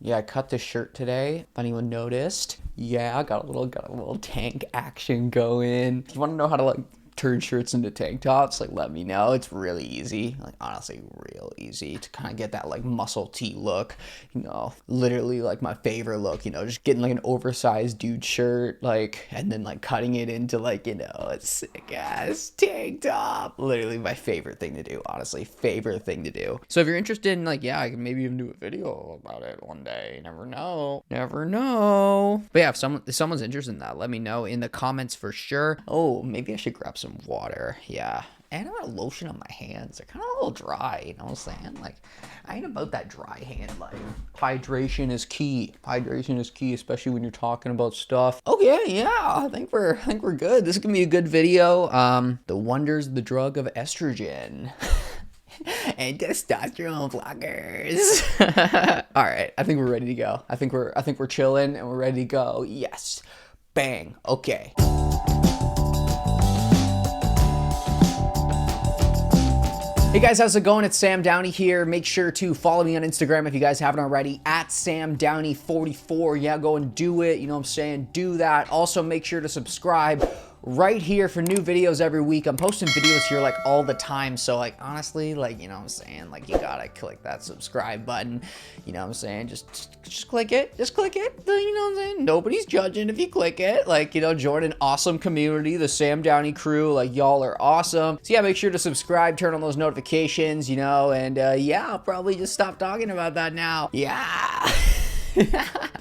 Yeah, I cut the shirt today, if anyone noticed. Yeah, I got a little tank action going. If you want to know how to like turn shirts into tank tops, like let me know. It's really easy, like honestly real easy to kind of get that like muscle tee look, you know, literally like my favorite look, you know, just getting like an oversized dude shirt, like, and then like cutting it into like, you know, a sick ass tank top. Literally my favorite thing to do, honestly, favorite thing to do. So if you're interested in like, yeah, I can maybe even do a video about it one day. Never know. Never know. But yeah, if someone's interested in that, let me know in the comments for sure. Oh, maybe I should grab some water. Yeah. And I'm gonna lotion on my hands. They're kind of a little dry, you know what I'm saying? Like, I ain't about that dry hand life. Hydration is key. Hydration is key, especially when you're talking about stuff. Okay, yeah, I think we're good. This is gonna be a good video. The wonders of the drug of estrogen. And testosterone blockers. All right, I think we're ready to go. I think we're chilling and we're ready to go. Yes. Bang. Okay. Hey guys, how's it going? It's Sam Downey here. Make sure to follow me on Instagram if you guys haven't already, at SamDowney44. Yeah, go and do it. You know what I'm saying? Do that. Also, make sure to subscribe right here for new videos every week. I'm posting videos here like all the time, so like honestly, like, you know what I'm saying, like you gotta click that subscribe button, you know what I'm saying, just click it, you know what I'm saying, nobody's judging if you click it, like, you know, join an awesome community, the Sam Downey crew, like y'all are awesome. So yeah, make sure to subscribe, turn on those notifications, you know, and yeah, I'll probably just stop talking about that now. Yeah.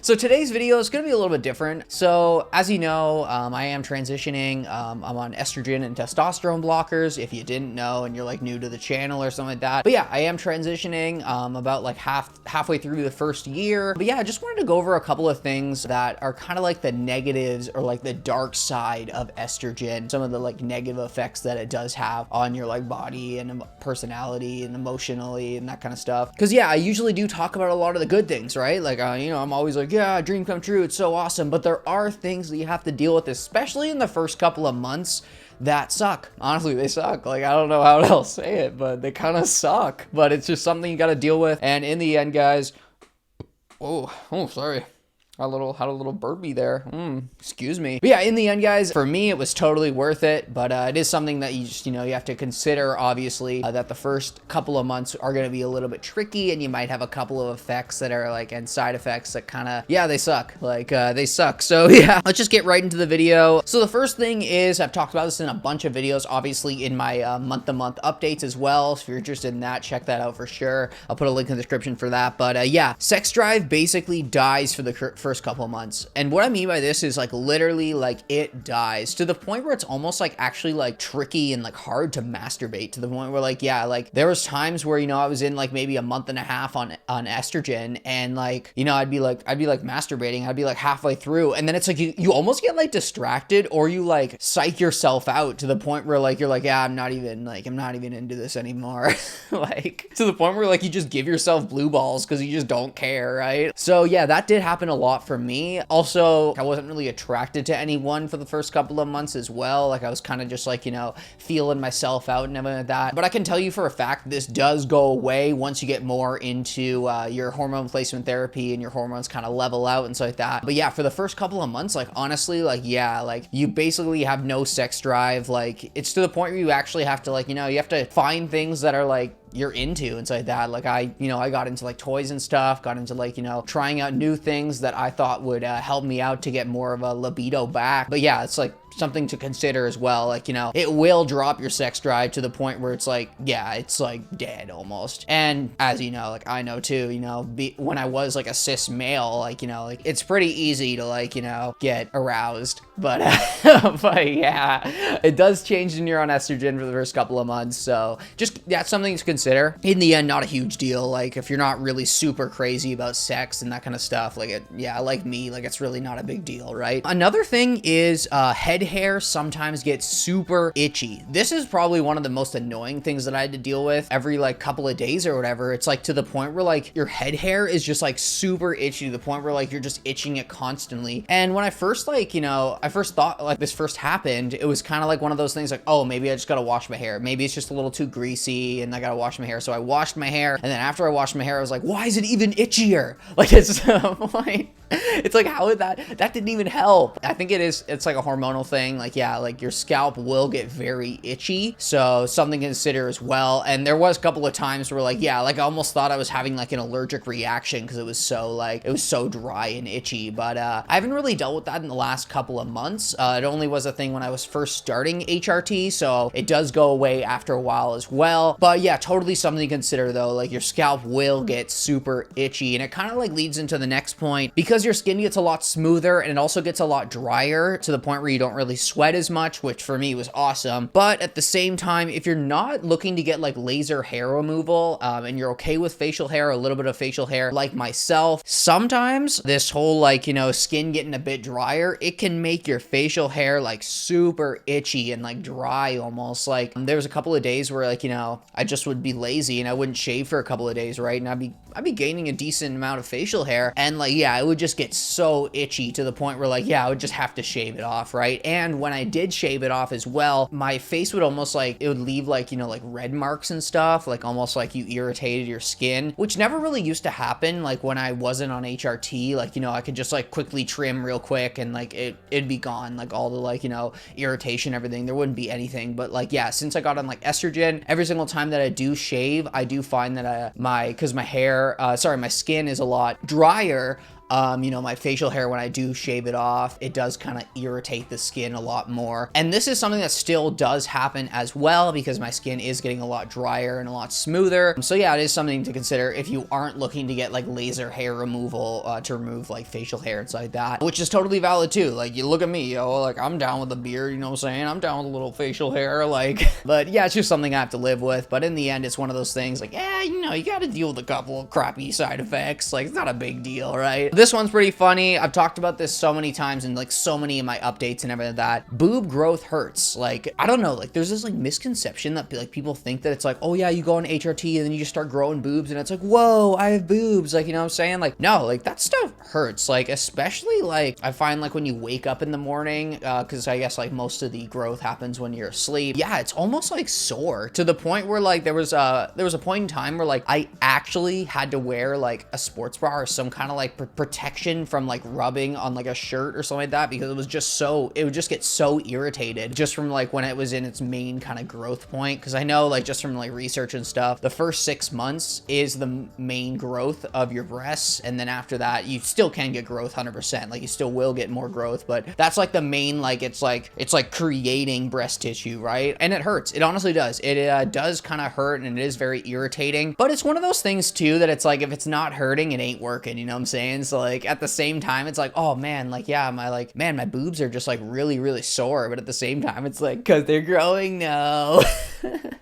So today's video is going to be a little bit different. So as you know, I am transitioning. I'm on estrogen and testosterone blockers, if you didn't know and you're like new to the channel or something like that. But yeah, I am transitioning about like halfway through the first year. But yeah, I just wanted to go over a couple of things that are kind of like the negatives or like the dark side of estrogen, some of the like negative effects that it does have on your like body and personality and emotionally and that kind of stuff. Because yeah, I usually do talk about a lot of the good things, right? Like you know, I'm always like, yeah, dream come true, it's so awesome. But there are things that you have to deal with, especially in the first couple of months, that suck. Honestly, they suck. Like, I don't know how else to say it, but they kind of suck. But it's just something you got to deal with. And in the end, guys, oh, sorry. Had a little burpee there. Excuse me. But yeah, in the end, guys, for me, it was totally worth it. But it is something that you just, you know, you have to consider, obviously, that the first couple of months are going to be a little bit tricky and you might have a couple of effects that are like, and side effects that kind of, yeah, they suck. Like, they suck. So yeah, let's just get right into the video. So the first thing is, I've talked about this in a bunch of videos, obviously in my month-to-month updates as well. So if you're interested in that, check that out for sure. I'll put a link in the description for that. But yeah, sex drive basically dies for the first couple of months. And what I mean by this is like literally like it dies to the point where it's almost like actually like tricky and like hard to masturbate, to the point where like, yeah, like there was times where, you know, I was in like maybe a month and a half on estrogen and like, you know, I'd be like masturbating, I'd be like halfway through and then it's like you almost get like distracted or you like psych yourself out to the point where like you're like, yeah, I'm not even into this anymore. Like to the point where like you just give yourself blue balls because you just don't care, right? So yeah, that did happen a lot for me. Also, I wasn't really attracted to anyone for the first couple of months as well. Like I was kind of just like, you know, feeling myself out and everything like that. But I can tell you for a fact, this does go away once you get more into your hormone replacement therapy and your hormones kind of level out and stuff like that. But yeah, for the first couple of months, like honestly, like yeah, like you basically have no sex drive. Like it's to the point where you actually have to like, you know, you have to find things that are like you're into and stuff like that. Like I got into like toys and stuff, got into like, you know, trying out new things that I thought would help me out to get more of a libido back. But yeah, it's like something to consider as well. Like, you know, it will drop your sex drive to the point where it's like, yeah, it's like dead almost. And as you know, like I know too, you know, when I was like a cis male, like, you know, like it's pretty easy to like, you know, get aroused. But, but yeah, it does change when you're on estrogen for the first couple of months. So just, that's something to consider. In the end, not a huge deal. Like if you're not really super crazy about sex and that kind of stuff, like it, yeah, like me, like it's really not a big deal, right? Another thing is head hair sometimes gets super itchy. This is probably one of the most annoying things that I had to deal with every like couple of days or whatever. It's like to the point where like your head hair is just like super itchy to the point where like you're just itching it constantly. And when I first like, you know, I first thought like this first happened, it was kind of like one of those things like, oh, maybe I just gotta wash my hair. Maybe it's just a little too greasy and I gotta wash wash my hair. So I washed my hair, and then after I washed my hair, I was like, why is it even itchier? Like, it's like, it's like, how would that didn't even help. I think it's like a hormonal thing. Like, yeah, like your scalp will get very itchy, so something to consider as well. And there was a couple of times where, like, yeah, like I almost thought I was having like an allergic reaction because it was so dry and itchy. But I haven't really dealt with that in the last couple of months. It only was a thing when I was first starting HRT, so it does go away after a while as well. But yeah, totally something to consider though. Like, your scalp will get super itchy, and it kind of like leads into the next point, because your skin gets a lot smoother and it also gets a lot drier to the point where you don't really sweat as much, which for me was awesome. But at the same time, if you're not looking to get like laser hair removal, and you're okay with facial hair, a little bit of facial hair like myself, sometimes this whole like, you know, skin getting a bit drier, it can make your facial hair like super itchy and like dry almost. Like, there was a couple of days where, like, you know, I just would be lazy and I wouldn't shave for a couple of days, right? And I'd be gaining a decent amount of facial hair, and like, yeah, it would just get so itchy to the point where, like, yeah, I would just have to shave it off, right? And when I did shave it off as well, my face would almost like, it would leave like, you know, like red marks and stuff, like almost like you irritated your skin, which never really used to happen. Like, when I wasn't on HRT, like, you know, I could just like quickly trim real quick and like it'd be gone, like all the like, you know, irritation, everything, there wouldn't be anything. But like, yeah, since I got on like estrogen, every single time that I do shave, I do find that because my skin is a lot drier. You know, my facial hair, when I do shave it off, it does kind of irritate the skin a lot more. And this is something that still does happen as well, because my skin is getting a lot drier and a lot smoother. So yeah, it is something to consider if you aren't looking to get like laser hair removal, to remove like facial hair and stuff like that, which is totally valid too. Like, you look at me, yo, like I'm down with a beard, you know what I'm saying? I'm down with a little facial hair, like, but yeah, it's just something I have to live with. But in the end, it's one of those things like, yeah, you know, you got to deal with a couple of crappy side effects. Like, it's not a big deal, right? This one's pretty funny. I've talked about this so many times in like so many of my updates and everything like that. Boob growth hurts. Like, I don't know, like there's this like misconception that like people think that it's like, oh yeah, you go on HRT and then you just start growing boobs and it's like, whoa, I have boobs. Like, you know what I'm saying? Like, no, like that stuff hurts. Like, especially like I find like when you wake up in the morning, because I guess like most of the growth happens when you're asleep. Yeah, it's almost like sore to the point where like there was a point in time where like I actually had to wear like a sports bra or some kind of like protection from like rubbing on like a shirt or something like that, because it would just get so irritated just from like when it was in its main kind of growth point. Because I know like just from like research and stuff, the first 6 months is the main growth of your breasts, and then after that you still can get growth 100%, like you still will get more growth, but that's like the main, like it's like creating breast tissue, right? And it hurts. It honestly does. It does kind of hurt, and it is very irritating, but it's one of those things too that it's like, if it's not hurting, it ain't working, you know what I'm saying? So like at the same time, it's like, oh man, like, yeah, my boobs are just like really, really sore. But at the same time, it's like, cause they're growing, no.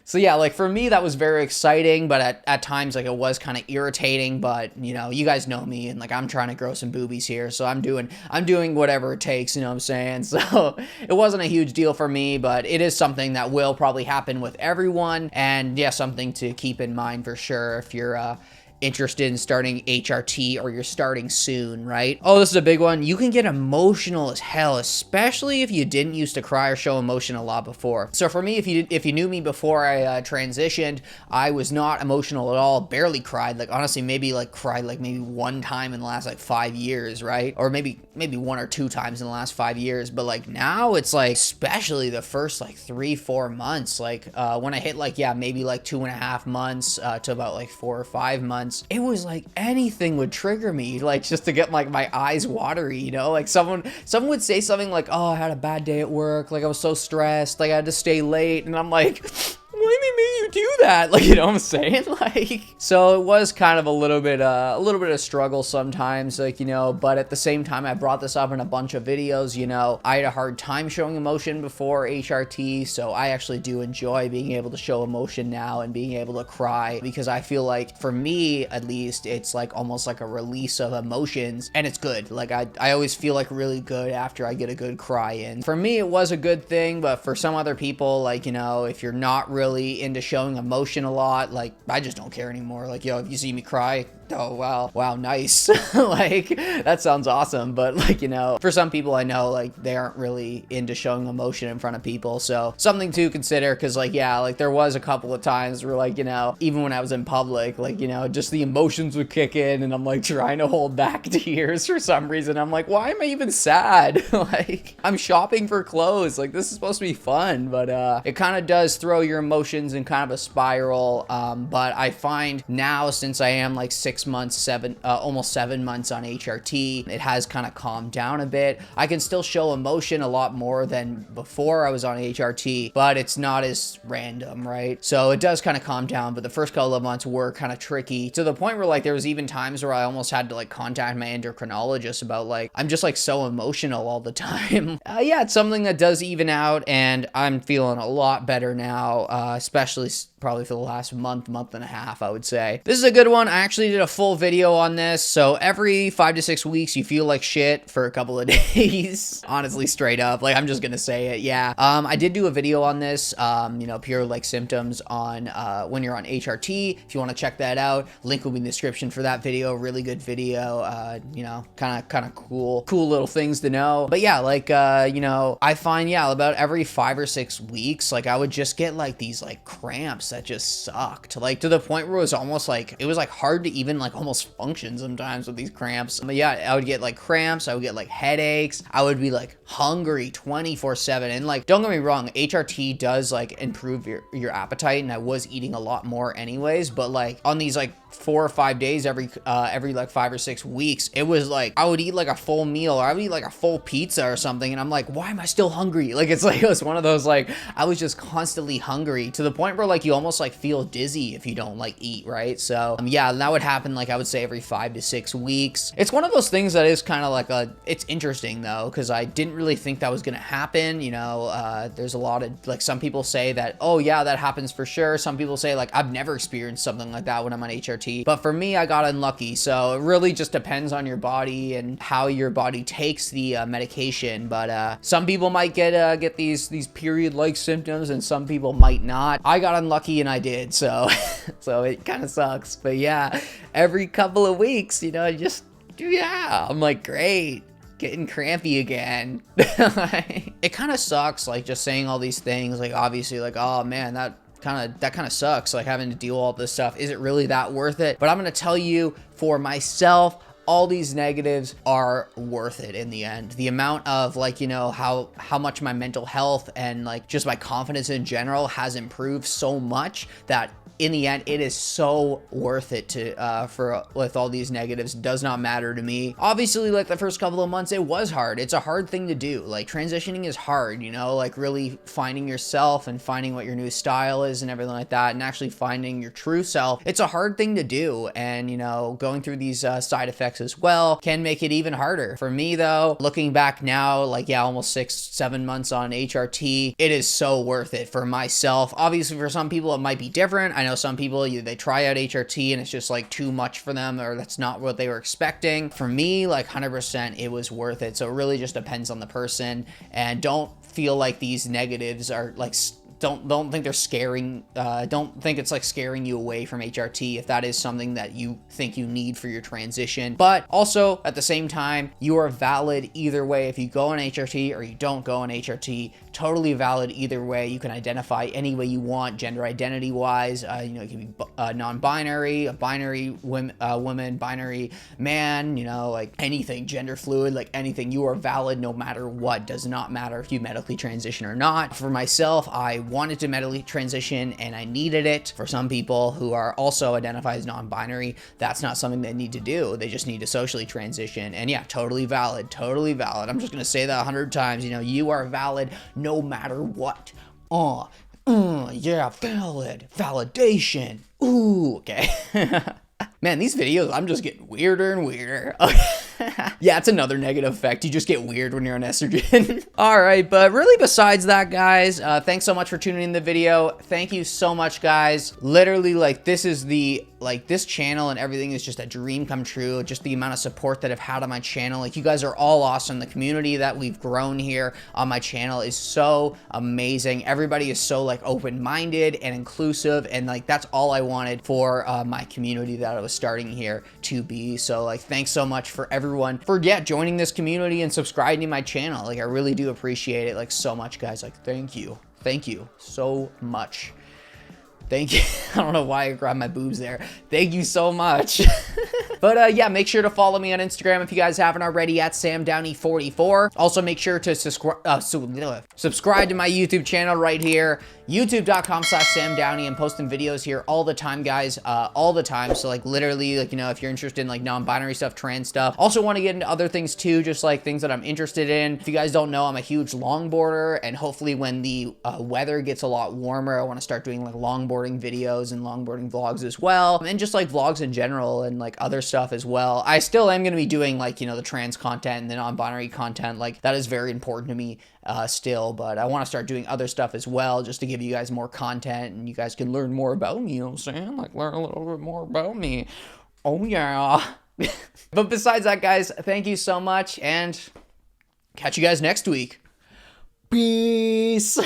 So yeah, like for me, that was very exciting, but at times, like it was kind of irritating. But you know, you guys know me, and like I'm trying to grow some boobies here, so I'm doing whatever it takes, you know what I'm saying? So it wasn't a huge deal for me, but it is something that will probably happen with everyone, and yeah, something to keep in mind for sure if you're interested in starting HRT or you're starting soon, right? Oh, this is a big one. You can get emotional as hell, especially if you didn't used to cry or show emotion a lot before. So for me, if you knew me before I transitioned, I was not emotional at all, barely cried. Like honestly, maybe like cried like maybe one time in the last like 5 years, right? Or maybe 1 or 2 times in the last 5 years. But like now it's like, especially the first like 3-4 months, like when I hit like, yeah, maybe like 2.5 months to about like 4 or 5 months, it was like anything would trigger me, like just to get like my eyes watery, you know? Like someone would say something like, oh, I had a bad day at work, like I was so stressed, like I had to stay late, and I'm like, what do you mean you do that? Like, you know what I'm saying? Like, so it was kind of a little bit of struggle sometimes, like, you know, but at the same time, I brought this up in a bunch of videos, you know, I had a hard time showing emotion before HRT, so I actually do enjoy being able to show emotion now and being able to cry, because I feel like, for me, at least, it's like almost like a release of emotions, and it's good. Like, I always feel like really good after I get a good cry in. For me, it was a good thing, but for some other people, like, you know, if you're not really into showing emotion a lot, like I just don't care anymore. Like, yo, if you see me cry, Oh, wow. Wow, nice. Like, that sounds awesome. But, like, you know, for some people I know, like, they aren't really into showing emotion in front of people. So, something to consider, because, like, yeah, like, there was a couple of times where, like, you know, even when I was in public, like, you know, just the emotions would kick in, and I'm, like, trying to hold back tears for some reason. I'm like, why am I even sad? Like, I'm shopping for clothes. Like, this is supposed to be fun, but it kind of does throw your emotions in kind of a spiral. But I find now, since I am like 6 months, almost 7 months on HRT, it has kind of calmed down a bit. I can still show emotion a lot more than before I was on HRT, but it's not as random, right? So it does kind of calm down, but the first couple of months were kind of tricky, to the point where, like, there was even times where I almost had to, like, contact my endocrinologist about, like, I'm just, like, so emotional all the time. Yeah, it's something that does even out, and I'm feeling a lot better now, especially probably for the last month and a half, I would say. This is a good one. I actually did a full video on this. So every 5 to 6 weeks, you feel like shit for a couple of days. Honestly, straight up. Like, I'm just gonna say it. Yeah. I did do a video on this, you know, pure like symptoms on when you're on HRT. If you want to check that out, link will be in the description for that video. Really good video. You know, kind of cool little things to know. But yeah, like, you know, I find, yeah, about every 5 or 6 weeks, like, I would just get like these like cramps that just sucked, like, to the point where it was almost like, it was like hard to even like almost function sometimes with these cramps. But yeah, I would get like cramps, I would get like headaches, I would be like hungry 24/7. And like, don't get me wrong, HRT does like improve your appetite, and I was eating a lot more anyways, but like on these like 4 or 5 days every like 5 or 6 weeks, it was like I would eat like a full meal, or I would eat like a full pizza or something, and I'm like, why am I still hungry? Like, it's like, it was one of those, like, I was just constantly hungry, to the point where like you almost like feel dizzy if you don't like eat, right? So yeah, that would happen, like, I would say every 5 to 6 weeks. It's one of those things that is kind of like it's interesting though, because I didn't really think that was gonna happen, you know. There's a lot of, like, some people say that, oh yeah, that happens for sure. Some people say, like, I've never experienced something like that when I'm on HRT, but for me, I got unlucky. So it really just depends on your body and how your body takes the medication. But some people might get these period-like symptoms, and some people might not. I got unlucky and I did, so so it kind of sucks. But yeah, every couple of weeks, you know, just, yeah, I'm like, great, getting crampy again. It kind of sucks, like, just saying all these things, like, obviously, like, oh man, that kind of sucks, like, having to deal with all this stuff. Is it really that worth it? But I'm gonna tell you, for myself, all these negatives are worth it in the end. The amount of, like, you know, how much my mental health and like just my confidence in general has improved so much, that in the end, it is so worth it to with all these negatives. It does not matter to me. Obviously, like, the first couple of months, it was hard. It's a hard thing to do. Like, transitioning is hard, you know, like, really finding yourself and finding what your new style is and everything like that, and actually finding your true self. It's a hard thing to do, and, you know, going through these side effects as well can make it even harder. For me, though, looking back now, like, yeah, almost 6-7 months on HRT, it is so worth it for myself. Obviously, for some people, it might be different. I know some people, they try out HRT and it's just like too much for them, or that's not what they were expecting. For me, like, 100% it was worth it. So it really just depends on the person, and don't feel like these negatives are like, don't think they're scaring, don't think it's like scaring you away from HRT if that is something that you think you need for your transition. But also, at the same time, you are valid either way. If you go on HRT or you don't go on HRT, totally valid either way. You can identify any way you want, gender identity wise. You know, you can be non-binary, a binary woman, binary man, you know, like anything, gender fluid, like anything. You are valid no matter what. Does not matter if you medically transition or not. For myself, I wanted to medically transition and I needed it. For some people who are also identified as non-binary, that's not something they need to do. They just need to socially transition. And yeah, totally valid, totally valid. I'm just gonna say that 100 times. You know, you are valid no matter what. Yeah, valid, validation. Ooh, okay. Man, these videos, I'm just getting weirder and weirder. Yeah, it's another negative effect. You just get weird when you're on estrogen. All right, but really besides that, guys, thanks so much for tuning in the video. Thank you so much, guys. Literally, like, this is the like this channel and everything is just a dream come true. Just the amount of support that I've had on my channel. Like, you guys are all awesome. The community that we've grown here on my channel is so amazing. Everybody is so like open-minded and inclusive, and like that's all I wanted for my community that I was starting here to be. So like, thanks so much for everyone for joining this community and subscribing to my channel. Like, I really do appreciate it like so much, guys. Like, thank you so much. Thank you. I don't know why I grabbed my boobs there. Thank you so much. But yeah, make sure to follow me on Instagram if you guys haven't already at SamDowney44. Also, make sure to subscribe to my YouTube channel right here, youtube.com/SamDowney. I'm posting videos here all the time, guys, all the time. So like literally, like, you know, if you're interested in like non-binary stuff, trans stuff, also want to get into other things too, just like things that I'm interested in. If you guys don't know, I'm a huge longboarder, and hopefully when the weather gets a lot warmer, I want to start doing like longboarding videos and longboarding vlogs as well, and just like vlogs in general and like other stuff as well. I still am going to be doing like, you know, the trans content and the non-binary content. Like, that is very important to me still, but I want to start doing other stuff as well, just to give you guys more content and you guys can learn more about me, you know what I'm saying? Like, learn a little bit more about me. Oh yeah. But besides that, guys, thank you so much, and catch you guys next week. Peace.